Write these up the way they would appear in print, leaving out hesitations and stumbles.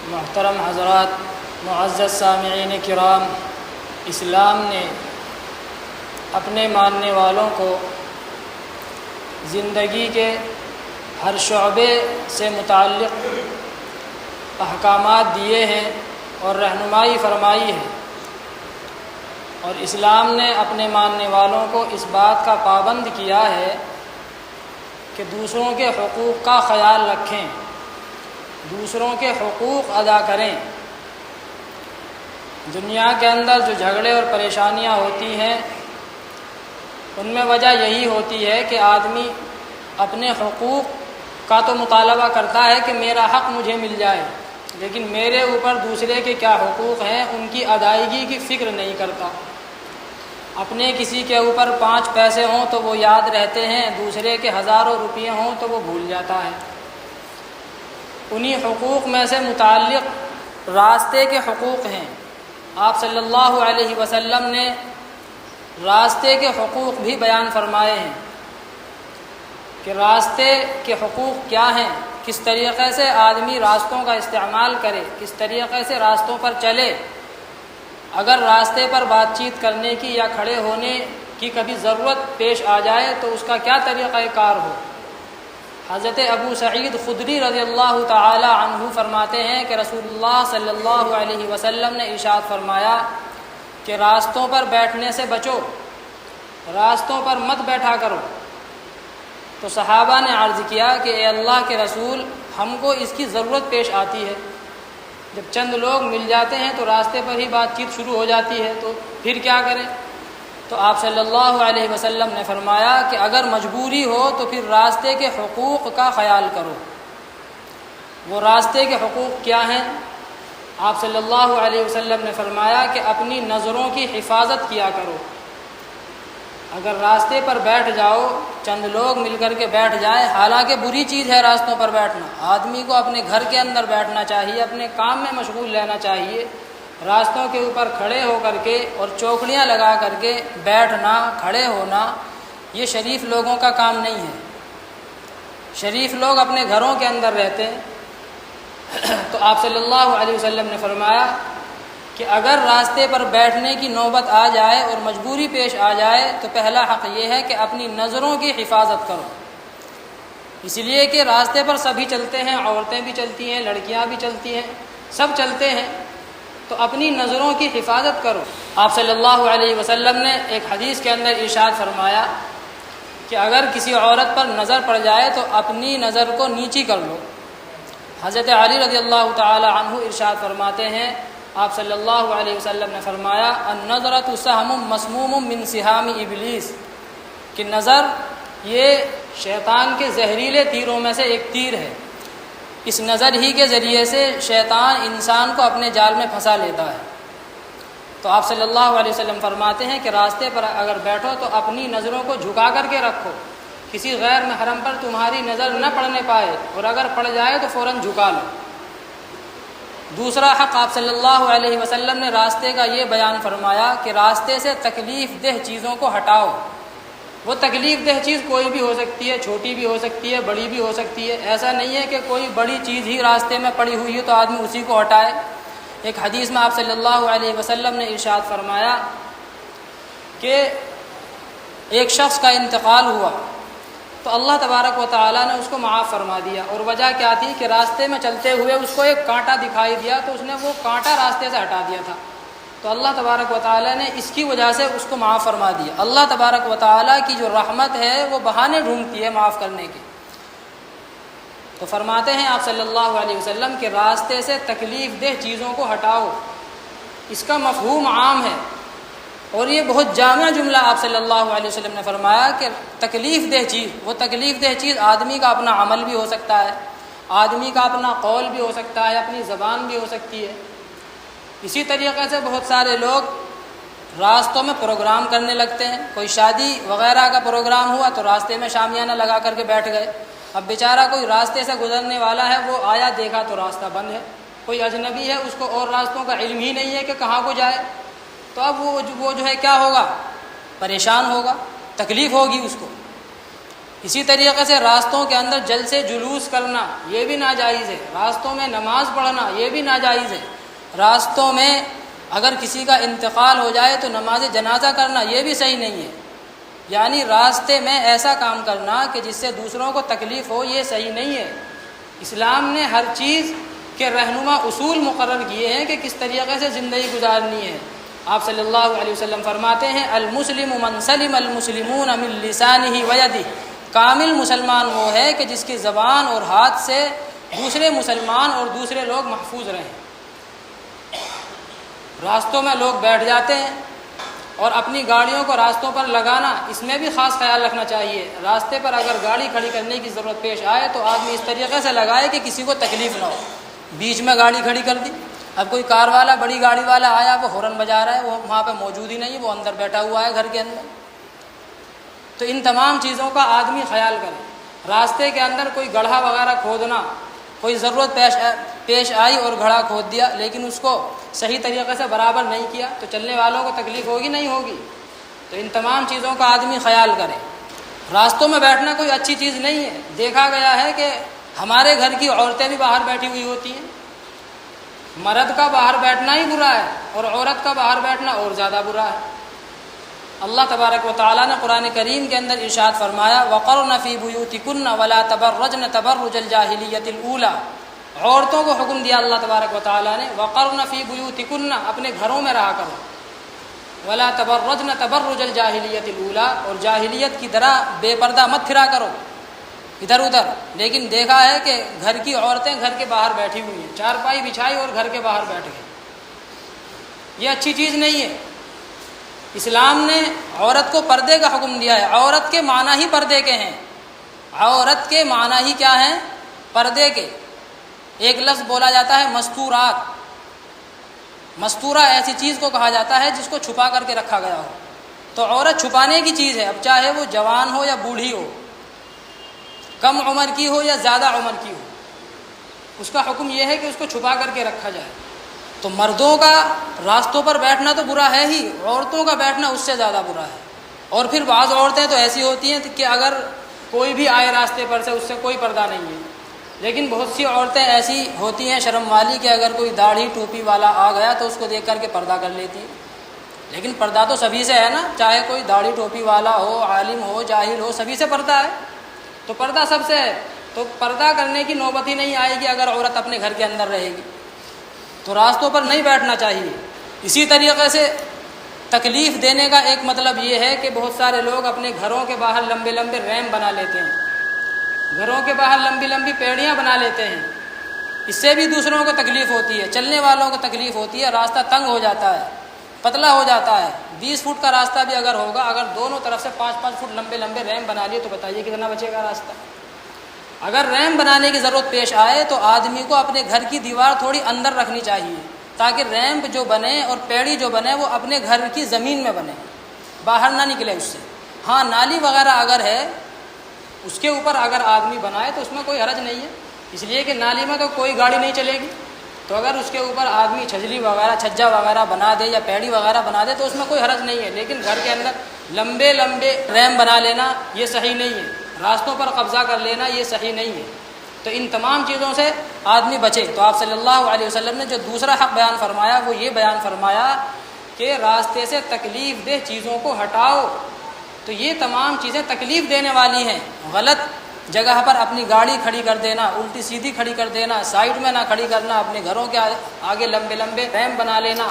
محترم حضرات، معزز سامعین کرام، اسلام نے اپنے ماننے والوں کو زندگی کے ہر شعبے سے متعلق احکامات دیے ہیں اور رہنمائی فرمائی ہے، اور اسلام نے اپنے ماننے والوں کو اس بات کا پابند کیا ہے کہ دوسروں کے حقوق کا خیال رکھیں، دوسروں کے حقوق ادا کریں۔ دنیا کے اندر جو جھگڑے اور پریشانیاں ہوتی ہیں ان میں وجہ یہی ہوتی ہے کہ آدمی اپنے حقوق کا تو مطالبہ کرتا ہے کہ میرا حق مجھے مل جائے، لیکن میرے اوپر دوسرے کے کیا حقوق ہیں ان کی ادائیگی کی فکر نہیں کرتا۔ اپنے کسی کے اوپر 5 پیسے ہوں تو وہ یاد رہتے ہیں، دوسرے کے ہزاروں روپیے ہوں تو وہ بھول جاتا ہے۔ انہی حقوق میں سے متعلق راستے کے حقوق ہیں۔ آپ صلی اللہ علیہ وسلم نے راستے کے حقوق بھی بیان فرمائے ہیں کہ راستے کے حقوق کیا ہیں، کس طریقے سے آدمی راستوں کا استعمال کرے، کس طریقے سے راستوں پر چلے، اگر راستے پر بات چیت کرنے کی یا کھڑے ہونے کی کبھی ضرورت پیش آ جائے تو اس کا کیا طریقہ کار ہو۔ حضرت ابو سعید خدری رضی اللہ تعالی عنہ فرماتے ہیں کہ رسول اللہ صلی اللہ علیہ وسلم نے ارشاد فرمایا کہ راستوں پر بیٹھنے سے بچو، راستوں پر مت بیٹھا کرو۔ تو صحابہ نے عرض کیا کہ اے اللہ کے رسول، ہم کو اس کی ضرورت پیش آتی ہے، جب چند لوگ مل جاتے ہیں تو راستے پر ہی بات چیت شروع ہو جاتی ہے، تو پھر کیا کریں؟ تو آپ صلی اللہ علیہ وسلم نے فرمایا کہ اگر مجبوری ہو تو پھر راستے کے حقوق کا خیال کرو۔ وہ راستے کے حقوق کیا ہیں؟ آپ صلی اللہ علیہ وسلم نے فرمایا کہ اپنی نظروں کی حفاظت کیا کرو۔ اگر راستے پر بیٹھ جاؤ، چند لوگ مل کر کے بیٹھ جائیں، حالانکہ بری چیز ہے راستوں پر بیٹھنا، آدمی کو اپنے گھر کے اندر بیٹھنا چاہیے، اپنے کام میں مشغول رہنا چاہیے۔ راستوں کے اوپر کھڑے ہو کر کے اور چوکڑیاں لگا کر کے بیٹھنا، کھڑے ہونا، یہ شریف لوگوں کا کام نہیں ہے۔ شریف لوگ اپنے گھروں کے اندر رہتے ہیں۔ تو آپ صلی اللہ علیہ وسلم نے فرمایا کہ اگر راستے پر بیٹھنے کی نوبت آ جائے اور مجبوری پیش آ جائے تو پہلا حق یہ ہے کہ اپنی نظروں کی حفاظت کرو، اس لیے کہ راستے پر سبھی چلتے ہیں، عورتیں بھی چلتی ہیں، لڑکیاں بھی چلتی ہیں، سب چلتے ہیں، تو اپنی نظروں کی حفاظت کرو۔ آپ صلی اللہ علیہ وسلم نے ایک حدیث کے اندر ارشاد فرمایا کہ اگر کسی عورت پر نظر پڑ جائے تو اپنی نظر کو نیچی کر لو۔ حضرت علی رضی اللہ تعالی عنہ ارشاد فرماتے ہیں، آپ صلی اللہ علیہ وسلم نے فرمایا النظرۃ سہم مسموم من سہام ابلیس، کہ نظر یہ شیطان کے زہریلے تیروں میں سے ایک تیر ہے، اس نظر ہی کے ذریعے سے شیطان انسان کو اپنے جال میں پھنسا لیتا ہے۔ تو آپ صلی اللہ علیہ وسلم فرماتے ہیں کہ راستے پر اگر بیٹھو تو اپنی نظروں کو جھکا کر کے رکھو، کسی غیر محرم پر تمہاری نظر نہ پڑنے پائے، اور اگر پڑ جائے تو فوراً جھکا لو۔ دوسرا حق آپ صلی اللہ علیہ وسلم نے راستے کا یہ بیان فرمایا کہ راستے سے تکلیف دہ چیزوں کو ہٹاؤ۔ وہ تکلیف دہ چیز کوئی بھی ہو سکتی ہے، چھوٹی بھی ہو سکتی ہے، بڑی بھی ہو سکتی ہے، ایسا نہیں ہے کہ کوئی بڑی چیز ہی راستے میں پڑی ہوئی ہے تو آدمی اسی کو ہٹائے۔ ایک حدیث میں آپ صلی اللہ علیہ وسلم نے ارشاد فرمایا کہ ایک شخص کا انتقال ہوا تو اللہ تبارک و تعالیٰ نے اس کو معاف فرما دیا، اور وجہ کیا تھی کہ راستے میں چلتے ہوئے اس کو ایک کانٹا دکھائی دیا تو اس نے وہ کانٹا راستے سے ہٹا دیا تھا، تو اللہ تبارک و تعالیٰ نے اس کی وجہ سے اس کو معاف فرما دیا۔ اللہ تبارک و تعالیٰ کی جو رحمت ہے وہ بہانے ڈھونڈتی ہے معاف کرنے کے۔ تو فرماتے ہیں آپ صلی اللہ علیہ وسلم کہ راستے سے تکلیف دہ چیزوں کو ہٹاؤ، اس کا مفہوم عام ہے، اور یہ بہت جامع جملہ آپ صلی اللہ علیہ وسلم نے فرمایا کہ تکلیف دہ چیز، وہ تکلیف دہ چیز آدمی کا اپنا عمل بھی ہو سکتا ہے، آدمی کا اپنا قول بھی ہو سکتا ہے، اپنی زبان بھی ہو سکتی ہے۔ اسی طریقے سے بہت سارے لوگ راستوں میں پروگرام کرنے لگتے ہیں، کوئی شادی وغیرہ کا پروگرام ہوا تو راستے میں شامیانہ لگا کر کے بیٹھ گئے، اب بیچارہ کوئی راستے سے گزرنے والا ہے، وہ آیا دیکھا تو راستہ بند ہے، کوئی اجنبی ہے، اس کو اور راستوں کا علم ہی نہیں ہے کہ کہاں کو جائے، تو اب وہ جو ہے کیا ہوگا؟ پریشان ہوگا، تکلیف ہوگی اس کو۔ اسی طریقے سے راستوں کے اندر جلسے جلوس کرنا یہ بھی ناجائز ہے، راستوں میں نماز پڑھنا یہ بھی ناجائز ہے، راستوں میں اگر کسی کا انتقال ہو جائے تو نماز جنازہ کرنا یہ بھی صحیح نہیں ہے، یعنی راستے میں ایسا کام کرنا کہ جس سے دوسروں کو تکلیف ہو یہ صحیح نہیں ہے۔ اسلام نے ہر چیز کے رہنما اصول مقرر کیے ہیں کہ کس طریقے سے زندگی گزارنی ہے۔ آپ صلی اللہ علیہ وسلم فرماتے ہیں المسلم من سلم المسلمون من لسانہ ویدہ، کامل مسلمان وہ ہے کہ جس کی زبان اور ہاتھ سے دوسرے مسلمان اور دوسرے لوگ محفوظ رہیں۔ راستوں میں لوگ بیٹھ جاتے ہیں اور اپنی گاڑیوں کو راستوں پر لگانا، اس میں بھی خاص خیال رکھنا چاہیے۔ راستے پر اگر گاڑی کھڑی کرنے کی ضرورت پیش آئے تو آدمی اس طریقے سے لگائے کہ کسی کو تکلیف نہ ہو۔ بیچ میں گاڑی کھڑی کر دی، اب کوئی کار والا بڑی گاڑی والا آیا، وہ ہارن بجا رہا ہے، وہ وہاں پہ موجود ہی نہیں ہے، وہ اندر بیٹھا ہوا ہے گھر کے اندر۔ تو ان تمام چیزوں کا آدمی خیال کرے۔ راستے کے اندر کوئی گڑھا وغیرہ کھودنا، کوئی ضرورت پیش آئی اور گڑھا کھود دیا لیکن اس کو صحیح طریقے سے برابر نہیں کیا تو چلنے والوں کو تکلیف ہوگی نہیں ہوگی؟ تو ان تمام چیزوں کا آدمی خیال کرے۔ راستوں میں بیٹھنا کوئی اچھی چیز نہیں ہے۔ دیکھا گیا ہے کہ ہمارے گھر کی عورتیں بھی باہر بیٹھی ہوئی ہوتی ہیں۔ مرد کا باہر بیٹھنا ہی برا ہے اور عورت کا باہر بیٹھنا اور زیادہ برا ہے۔ اللہ تبارک و تعالیٰ نے قرآن کریم کے اندر ارشاد فرمایا وَقَرْنَ فِي بُيُوتِكُنَّ وَلَا تَبَرَّجْنَ تَبَرُّجَ الْجَاهِلِيَّةِ الْأُولَىٰ، عورتوں کو حکم دیا اللہ تبارک و تعالیٰ نے وَقَرْنَ فِي بُيُوتِكُنَّ، اپنے گھروں میں رہا کرو، وَلَا تَبَرَّجْنَ تَبَرُّجَ الْجَاهِلِيَّةِ الْأُولَىٰ، اور جاہلیت کی طرح بے پردہ مت پھرا کرو ادھر ادھر۔ لیکن دیکھا ہے کہ گھر کی عورتیں گھر کے باہر بیٹھی ہوئی ہیں، چارپائی بچھائی اور گھر کے باہر بیٹھ گئی، یہ اچھی چیز نہیں ہے۔ اسلام نے عورت کو پردے کا حکم دیا ہے۔ عورت کے معنی ہی پردے کے ہیں، عورت کے معنی ہی کیا ہیں؟ پردے کے۔ ایک لفظ بولا جاتا ہے مستورات، مستورہ ایسی چیز کو کہا جاتا ہے جس کو چھپا کر کے رکھا گیا ہو۔ تو عورت چھپانے کی چیز ہے، اب چاہے وہ جوان ہو یا بوڑھی ہو، کم عمر کی ہو یا زیادہ عمر کی ہو، اس کا حکم یہ ہے کہ اس کو چھپا کر کے رکھا جائے۔ تو مردوں کا راستوں پر بیٹھنا تو برا ہے ہی، عورتوں کا بیٹھنا اس سے زیادہ برا ہے۔ اور پھر بعض عورتیں تو ایسی ہوتی ہیں کہ اگر کوئی بھی آئے راستے پر سے اس سے کوئی پردہ نہیں ہے، لیکن بہت سی عورتیں ایسی ہوتی ہیں شرم والی کہ اگر کوئی داڑھی ٹوپی والا آ گیا تو اس کو دیکھ کر کے پردہ کر لیتی ہے۔ لیکن پردہ تو سبھی سے ہے نا، چاہے کوئی داڑھی ٹوپی والا ہو، عالم ہو، جاہل ہو، سبھی سے پردہ ہے۔ تو پردہ سب سے ہے، تو پردہ کرنے کی نوبت ہی نہیں آئے گی اگر عورت اپنے گھر کے اندر رہے گی۔ تو راستوں پر نہیں بیٹھنا چاہیے۔ اسی طریقے سے تکلیف دینے کا ایک مطلب یہ ہے کہ بہت سارے لوگ اپنے گھروں کے باہر لمبے لمبے ریمپ بنا لیتے ہیں، گھروں کے باہر لمبی لمبی پیڑیاں بنا لیتے ہیں، اس سے بھی دوسروں کو تکلیف ہوتی ہے، چلنے والوں کو تکلیف ہوتی ہے، راستہ تنگ ہو جاتا ہے، پتلا ہو جاتا ہے۔ 20 فٹ کا راستہ بھی اگر ہوگا، اگر دونوں طرف سے 5-5 فٹ لمبے لمبے ریمپ بنا لیے تو بتائیے کتنا بچے گا راستہ۔ اگر ریمپ بنانے کی ضرورت پیش آئے تو آدمی کو اپنے گھر کی دیوار تھوڑی اندر رکھنی چاہیے تاکہ ریمپ جو بنے اور پیڑی جو بنے وہ اپنے گھر کی زمین میں بنے، باہر نہ نکلے اس سے۔ ہاں نالی وغیرہ اگر ہے اس کے اوپر اگر آدمی بنائے تو اس میں کوئی حرج نہیں ہے، اس لیے کہ نالی میں تو کوئی گاڑی نہیں چلے گی، تو اگر اس کے اوپر آدمی چھجلی وغیرہ چھجا وغیرہ بنا دے یا پیڑی وغیرہ بنا دے تو اس میں کوئی حرج نہیں ہے۔ لیکن گھر کے اندر لمبے لمبے ریمپ بنا لینا یہ صحیح نہیں ہے، راستوں پر قبضہ کر لینا یہ صحیح نہیں ہے۔ تو ان تمام چیزوں سے آدمی بچے۔ تو آپ صلی اللہ علیہ وسلم نے جو دوسرا حق بیان فرمایا وہ یہ بیان فرمایا کہ راستے سے تکلیف دہ چیزوں کو ہٹاؤ۔ تو یہ تمام چیزیں تکلیف دینے والی ہیں، غلط جگہ پر اپنی گاڑی کھڑی کر دینا، الٹی سیدھی کھڑی کر دینا، سائیڈ میں نہ کھڑی کرنا، اپنے گھروں کے آگے لمبے لمبے ریمپ بنا لینا،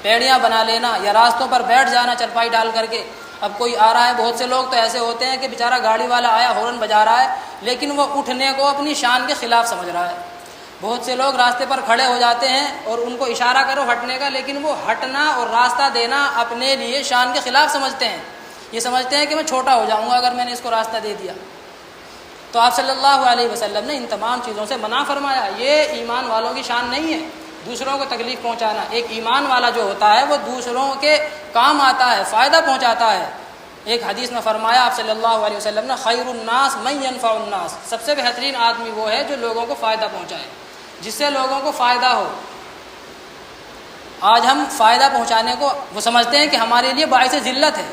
پیڑیاں بنا لینا، یا راستوں پر بیٹھ جانا چرپائی ڈال کر کے۔ اب کوئی آ رہا ہے، بہت سے لوگ تو ایسے ہوتے ہیں کہ بیچارہ گاڑی والا آیا ہارن بجا رہا ہے لیکن وہ اٹھنے کو اپنی شان کے خلاف سمجھ رہا ہے۔ بہت سے لوگ راستے پر کھڑے ہو جاتے ہیں اور ان کو اشارہ کرو ہٹنے کا، لیکن وہ ہٹنا اور راستہ دینا اپنے لیے شان کے خلاف سمجھتے ہیں، یہ سمجھتے ہیں کہ میں چھوٹا ہو جاؤں گا اگر میں نے اس کو راستہ دے دیا۔ تو آپ صلی اللہ علیہ وسلم نے ان تمام چیزوں سے منع فرمایا۔ یہ ایمان والوں کی شان نہیں ہے دوسروں کو تکلیف پہنچانا۔ ایک ایمان والا جو ہوتا ہے وہ دوسروں کے کام آتا ہے، فائدہ پہنچاتا ہے۔ ایک حدیث میں فرمایا آپ صلی اللہ علیہ وسلم نے خیر الناس من ينفع الناس، سب سے بہترین آدمی وہ ہے جو لوگوں کو فائدہ پہنچائے، جس سے لوگوں کو فائدہ ہو۔ آج ہم فائدہ پہنچانے کو وہ سمجھتے ہیں کہ ہمارے لیے باعث ذلت ہے،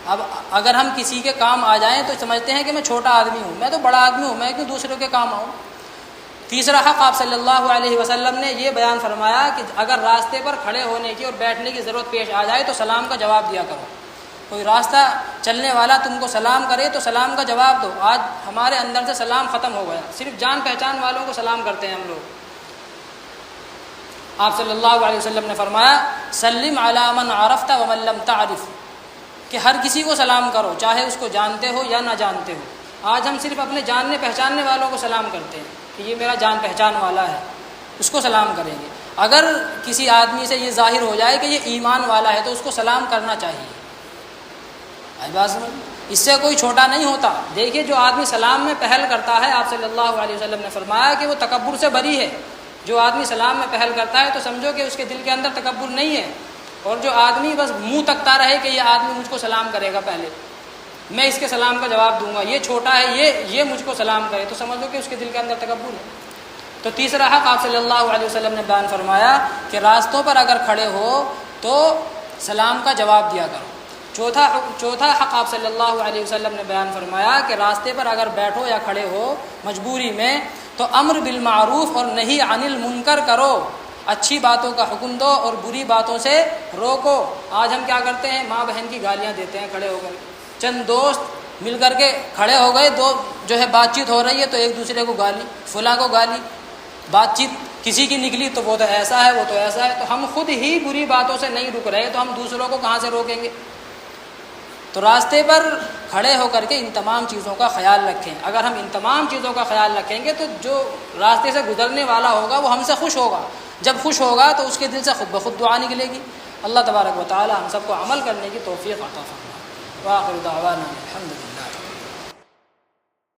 اب اگر ہم کسی کے کام آ جائیں تو سمجھتے ہیں کہ میں چھوٹا آدمی ہوں، میں تو بڑا آدمی ہوں، میں کیوں دوسروں کے کام آؤں۔ تیسرا حق آپ صلی اللہ علیہ وسلم نے یہ بیان فرمایا کہ اگر راستے پر کھڑے ہونے کی اور بیٹھنے کی ضرورت پیش آ جائے تو سلام کا جواب دیا کرو۔ کوئی راستہ چلنے والا تم کو سلام کرے تو سلام کا جواب دو۔ آج ہمارے اندر سے سلام ختم ہو گیا، صرف جان پہچان والوں کو سلام کرتے ہیں ہم لوگ۔ آپ صلی اللہ علیہ وسلم نے فرمایا سلم علی من عرفت ومن لم تعرف، کہ ہر کسی کو سلام کرو چاہے اس کو جانتے ہو یا نہ جانتے ہو۔ آج ہم صرف اپنے جاننے پہچاننے والوں کو سلام کرتے ہیں کہ یہ میرا جان پہچان والا ہے، اس کو سلام کریں گے۔ اگر کسی آدمی سے یہ ظاہر ہو جائے کہ یہ ایمان والا ہے تو اس کو سلام کرنا چاہیے۔ اس سے کوئی چھوٹا نہیں ہوتا۔ دیکھیے جو آدمی سلام میں پہل کرتا ہے، آپ صلی اللہ علیہ وسلم نے فرمایا کہ وہ تکبر سے بری ہے۔ جو آدمی سلام میں پہل کرتا ہے تو سمجھو کہ اس کے دل کے اندر تکبر نہیں ہے، اور جو آدمی بس منہ تکتا رہے کہ یہ آدمی مجھ کو سلام کرے گا، پہلے میں اس کے سلام کا جواب دوں گا، یہ چھوٹا ہے، یہ مجھ کو سلام کرے، تو سمجھو کہ اس کے دل کے اندر تکبر ہے۔ تو تیسرا حق آپ صلی اللہ علیہ وسلم نے بیان فرمایا کہ راستوں پر اگر کھڑے ہو تو سلام کا جواب دیا کرو۔ چوتھا حق آپ صلی اللہ علیہ وسلم نے بیان فرمایا کہ راستے پر اگر بیٹھو یا کھڑے ہو مجبوری میں تو امر بالمعروف اور نہی عن المنکر کرو، اچھی باتوں کا حکم دو اور بری باتوں سے روکو۔ آج ہم کیا کرتے ہیں، ماں بہن کی گالیاں دیتے ہیں کھڑے ہو کر، چند دوست مل کر کے کھڑے ہو گئے، دو جو ہے بات چیت ہو رہی ہے تو ایک دوسرے کو گالی، فلاں کو گالی، بات چیت کسی کی نکلی تو وہ تو ایسا ہے، وہ تو ایسا ہے، تو ہم خود ہی بری باتوں سے نہیں رک رہے تو ہم دوسروں کو کہاں سے روکیں گے؟ تو راستے پر کھڑے ہو کر کے ان تمام چیزوں کا خیال رکھیں۔ اگر ہم ان تمام چیزوں کا خیال رکھیں گے تو جو راستے سے گزرنے والا ہوگا وہ ہم سے خوش ہوگا، جب خوش ہوگا تو اس کے دل سے خود بخود دعا نکلے گی۔ اللہ تبارک و تعالی ہم سب کو عمل کرنے کی توفیق عطا فرمائے۔ وآخر دعوانا الحمدللہ۔